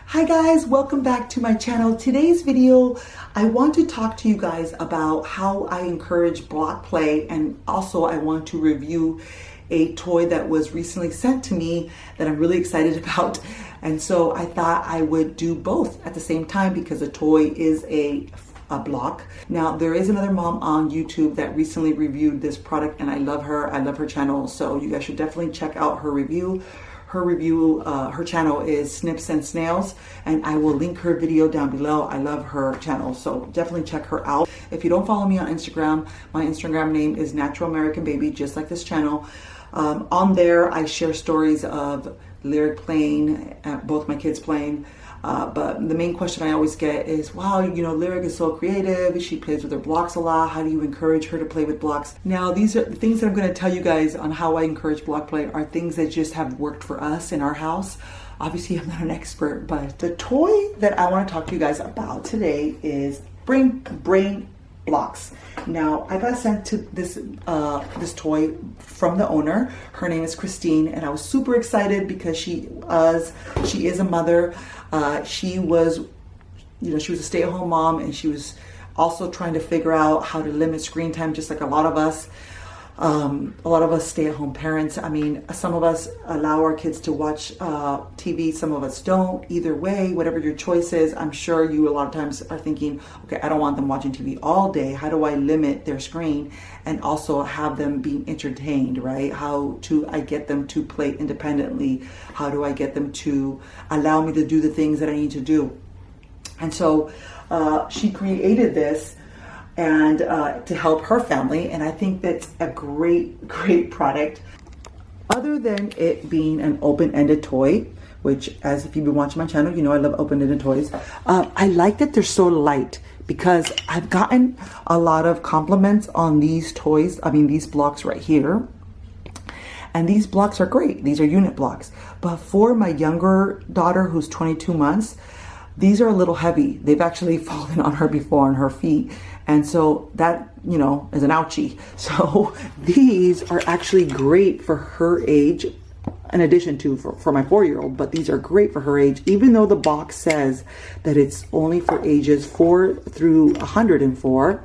Hi guys, welcome back to my channel. Today's video, I want to talk to you guys about how I encourage block play, and also I want to review a toy that was recently sent to me that I'm really excited about. And so I thought I would do both at the same time because a toy is a block. Now there is another mom on YouTube that recently reviewed this product and I love her. I love her channel. So you guys should definitely check out her review. Her channel is SnipsandSnails, and I will link her video down below. I love her channel, so definitely check her out. If you don't follow me on Instagram, my Instagram name is Natural American Baby, just like this channel. On there, I share stories of Lyric playing, both my kids playing. But the main question I always get is, wow, you know, Lyric is so creative. She plays with her blocks a lot. How do you encourage her to play with blocks? Now, these are the things that I'm going to tell you guys on how I encourage block play are things that just have worked for us in our house. Obviously, I'm not an expert, but the toy that I want to talk to you guys about today is Brain Blox. Now, I got sent to this toy from the owner. Her name is Christine, and I was super excited because she is a mother. She was a stay-at-home mom, and she was also trying to figure out how to limit screen time, just like a lot of us stay-at-home parents. I mean, some of us allow our kids to watch TV, some of us don't. Either way, whatever your choice is, I'm sure you a lot of times are thinking, okay, I don't want them watching TV all day. How do I limit their screen and also have them being entertained, right? How do I get them to play independently? How do I get them to allow me to do the things that I need to do? And so she created this and to help her family, and I think that's a great product. Other than it being an open-ended toy, which, as if you've been watching my channel, you know I love open-ended toys. I like that they're so light because I've gotten a lot of compliments on these toys. I mean, these blocks right here. And these blocks are great. These are unit blocks. But for my younger daughter, who's 22 months, these are a little heavy. They've actually fallen on her before on her feet. And so that, you know, is an ouchie. So these are actually great for her age, in addition to for my 4-year-old, but these are great for her age, even though the box says that it's only for ages 4 through 104.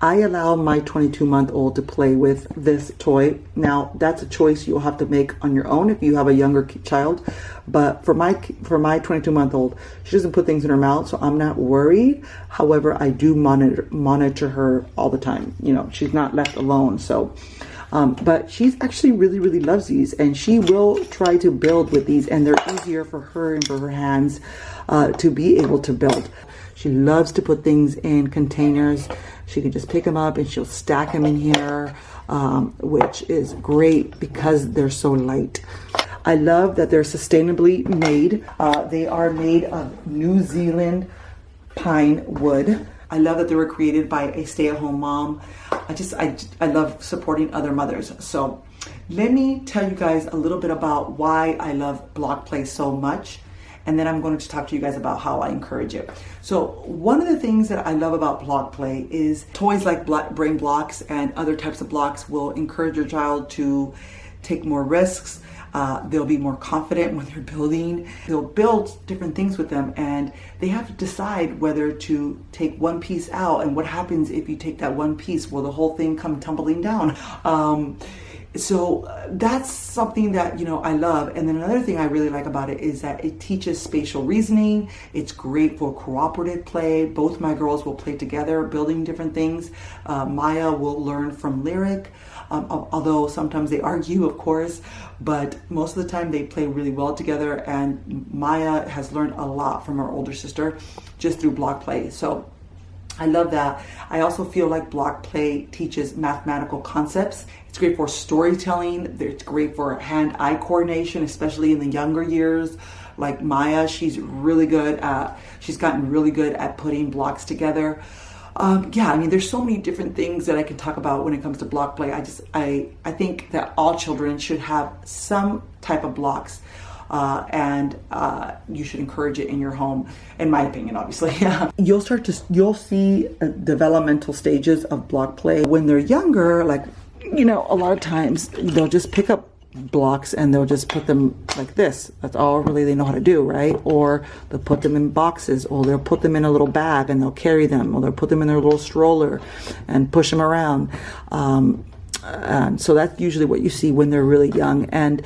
I allow my 22-month-old to play with this toy. Now, that's a choice you'll have to make on your own if you have a younger child. But for my 22-month-old, she doesn't put things in her mouth, so I'm not worried. However, I do monitor her all the time. You know, she's not left alone. So, but she's actually really loves these, and she will try to build with these, and they're easier for her and for her hands to be able to build. She loves to put things in containers. She can just pick them up and she'll stack them in here, which is great because they're so light. I love that they're sustainably made. They are made of New Zealand pine wood. I love that they were created by a stay-at-home mom. I love supporting other mothers. So let me tell you guys a little bit about why I love block play so much. And then I'm going to talk to you guys about how I encourage it. So one of the things that I love about block play is toys like Brain Blox and other types of blocks will encourage your child to take more risks. They'll be more confident when they're building. They'll build different things with them, and they have to decide whether to take one piece out. And what happens if you take that one piece? Will the whole thing come tumbling down? So that's something that, you know, I love. And then another thing I really like about it is that it teaches spatial reasoning. It's great for cooperative play. Both my girls will play together, building different things. Maya will learn from Lyric, although sometimes they argue, of course, but most of the time they play really well together. And Maya has learned a lot from her older sister just through block play. So I love that. I also feel like block play teaches mathematical concepts. It's great for storytelling. It's great for hand-eye coordination, especially in the younger years. Like Maya, she's gotten really good at putting blocks together. Yeah, I mean, there's so many different things that I can talk about when it comes to block play. I think that all children should have some type of blocks. And you should encourage it in your home, in my opinion, obviously. You'll see developmental stages of block play when they're younger. Like, you know, a lot of times they'll just pick up blocks and they'll just put them like this. That's all really they know how to do, right? Or they'll put them in boxes, or they'll put them in a little bag and they'll carry them, or they'll put them in their little stroller and push them around. And so that's usually what you see when they're really young. And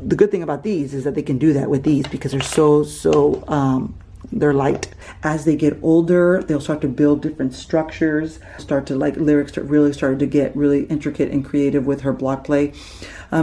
the good thing about these is that they can do that with these because they're so they're light. As they get older, they'll start to build different structures, start to, like Lyric really started to get really intricate and creative with her block play.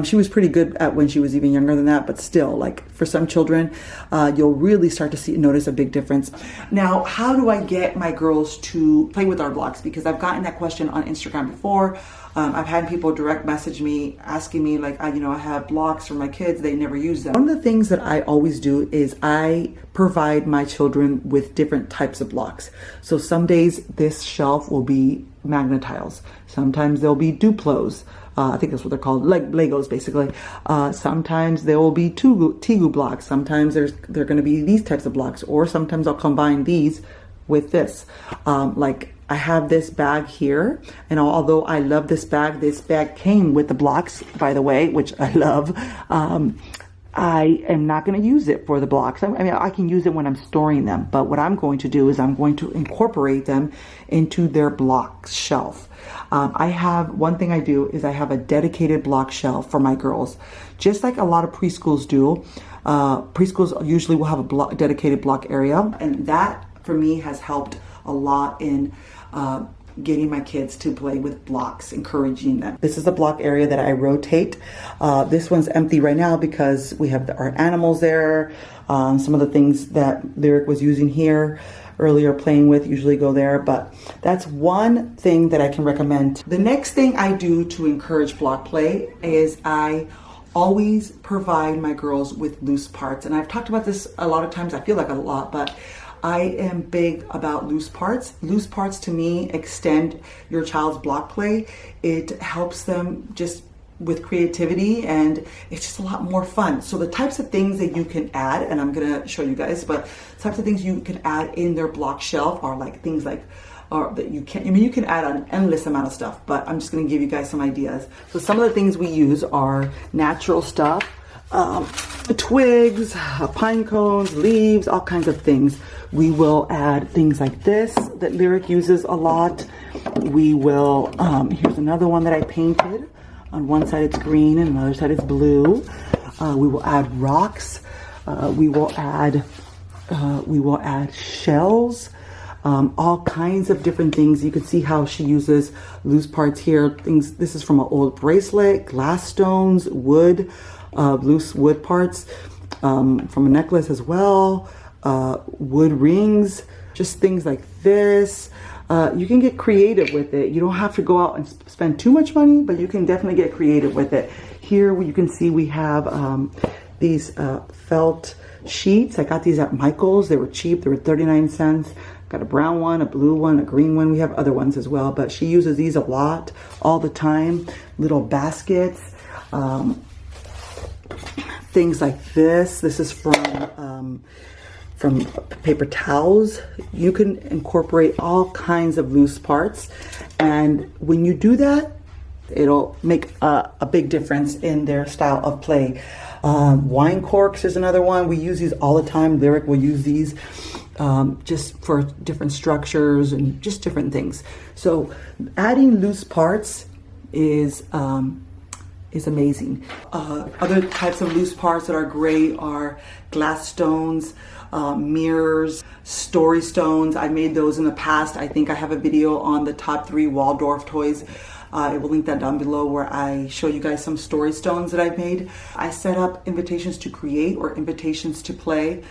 She was pretty good at when she was even younger than that, but still, like for some children, you'll really start to notice a big difference. Now, how do I get my girls to play with our blocks? Because I've gotten that question on Instagram before. I've had people direct message me asking me, like, I have blocks for my kids, they never use them. One of the things that I always do is I provide my children with different types of blocks. So some days this shelf will be magnet tiles. Sometimes they'll be Duplos. I think that's what they're called, like Legos basically. Sometimes there will be Tegu blocks. Sometimes they're going to be these types of blocks, or sometimes I'll combine these with this. Like I have this bag here, and although I love this bag came with the blocks, by the way, which I love. I am not going to use it for the blocks. I mean, I can use it when I'm storing them, but what I'm going to do is I'm going to incorporate them into their block shelf. One thing I do is I have a dedicated block shelf for my girls, just like a lot of preschools do. Preschools usually will have a dedicated block area, and that for me has helped a lot in getting my kids to play with blocks, encouraging them. This is the block area that I rotate. This one's empty right now because we have our animals there. Some of the things that Lyric was using here earlier playing with usually go there, but that's one thing that I can recommend. The next thing I do to encourage block play is I always provide my girls with loose parts. And I've talked about this a lot of times, I feel like a lot, but I am big about loose parts. Loose parts to me extend your child's block play. It helps them just with creativity, and it's just a lot more fun. So the types of things that you can add, and I'm gonna show you guys, but types of things you can add in their block shelf are like things like, or that you can, you can add an endless amount of stuff, but I'm just gonna give you guys some ideas. So some of the things we use are natural stuff, twigs, pine cones, leaves, all kinds of things. We will add things like this that Lyric uses a lot. We will, here's another one that I painted. On one side it's green and the other side it's blue. We will add rocks. We will add shells. All kinds of different things. You can see how she uses loose parts here. Things. This is from an old bracelet, glass stones, wood, loose wood parts, from a necklace as well. Wood rings, just things like this. You can get creative with it. You don't have to go out and spend too much money, but you can definitely get creative with it. Here you can see we have these felt sheets. I got these at Michael's. They were cheap. They were 39 cents. Got a brown one, a blue one, a green one. We have other ones as well, but she uses these a lot, all the time. Little baskets. Things like this. This is from paper towels. You can incorporate all kinds of loose parts, and when you do that, it'll make a big difference in their style of play. Wine corks is another one. We use these all the time. Lyric will use these just for different structures and just different things. So adding loose parts is amazing. Other types of loose parts that are great are glass stones, mirrors, story stones. I made those in the past. I think I have a video on the top 3 Waldorf toys. I will link that down below where I show you guys some story stones that I've made. I set up invitations to create or invitations to play,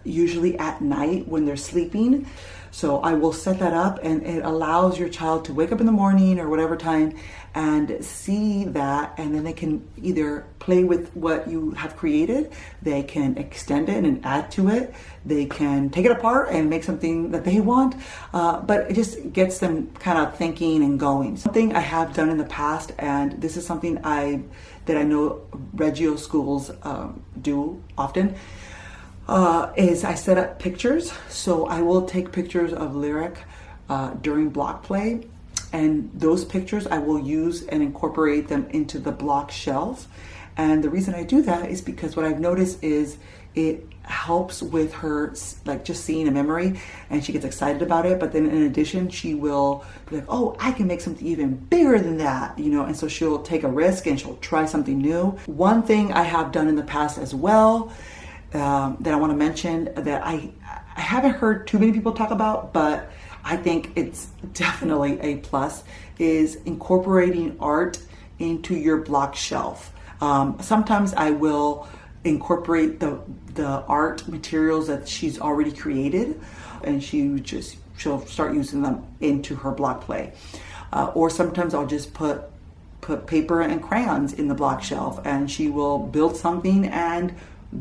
usually at night when they're sleeping. So I will set that up, and it allows your child to wake up in the morning or whatever time and see that, and then they can either play with what you have created, they can extend it and add to it, they can take it apart and make something that they want, but it just gets them kind of thinking and going. Something I have done in the past, and this is something that I know Reggio schools do often, is I set up pictures. So I will take pictures of Lyric during block play, And those pictures I will use and incorporate them into the Blox shelf. And the reason I do that is because what I've noticed is it helps with her, like, just seeing a memory, and she gets excited about it. But then in addition, she will be like, oh, I can make something even bigger than that, you know, and so she'll take a risk and she'll try something new. One thing I have done in the past as well that I want to mention that I haven't heard too many people talk about, but I think it's definitely a plus, is incorporating art into your Blox shelf. Sometimes I will incorporate the art materials that she's already created, and she'll start using them into her block play. Or sometimes I'll just put paper and crayons in the Blox shelf, and she will build something and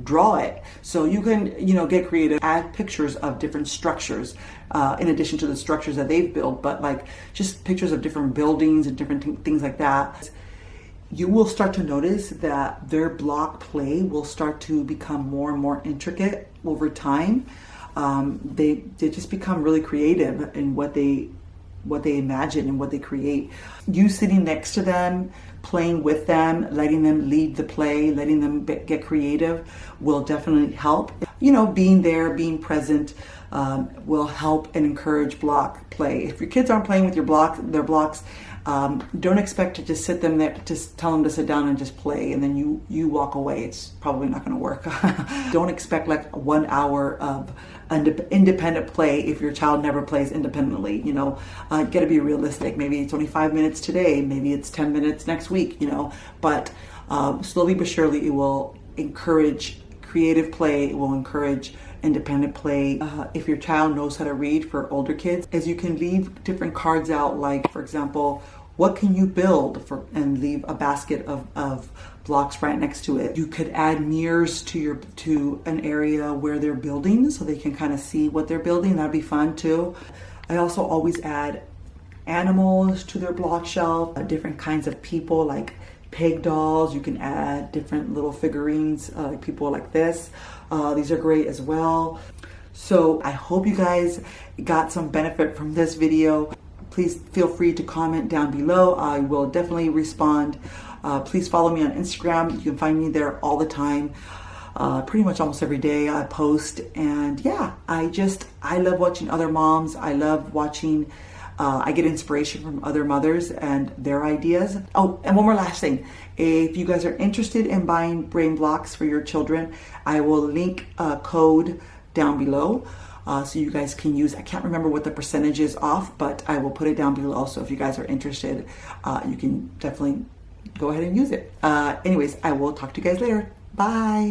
draw it. So you can, you know, get creative, add pictures of different structures in addition to the structures that they've built, but like just pictures of different buildings and different things like that. You will start to notice that their block play will start to become more and more intricate over time. They just become really creative in what they imagine and what they create. You sitting next to them, playing with them, letting them lead the play, letting them get creative will definitely help. You know, being there, being present will help and encourage block play. If your kids aren't playing with their blocks, don't expect to just sit them there, just tell them to sit down and just play, and then you walk away. It's probably not going to work. Don't expect like 1 hour of independent play if your child never plays independently. You know, got to be realistic. Maybe it's only 5 minutes today, maybe it's 10 minutes next week, you know, but slowly but surely it will encourage creative play. It will encourage independent play. If your child knows how to read, for older kids, as you can leave different cards out, like for example, what can you build and leave a basket of blocks right next to it. You could add mirrors to an area where they're building so they can kind of see what they're building. That'd be fun too. I also always add animals to their block shelf, different kinds of people, like peg dolls. You can add different little figurines, like people like this. These are great as well. So I hope you guys got some benefit from this video. Please feel free to comment down below. I will definitely respond. Please follow me on Instagram. You can find me there all the time. Pretty much almost every day I post. And yeah, I love watching other moms. I love watching, I get inspiration from other mothers and their ideas. Oh, and one more last thing. If you guys are interested in buying brain blocks for your children, I will link a code down below. So you guys can use, I can't remember what the percentage is off, but I will put it down below. So if you guys are interested, you can definitely go ahead and use it. Anyways, I will talk to you guys later. Bye.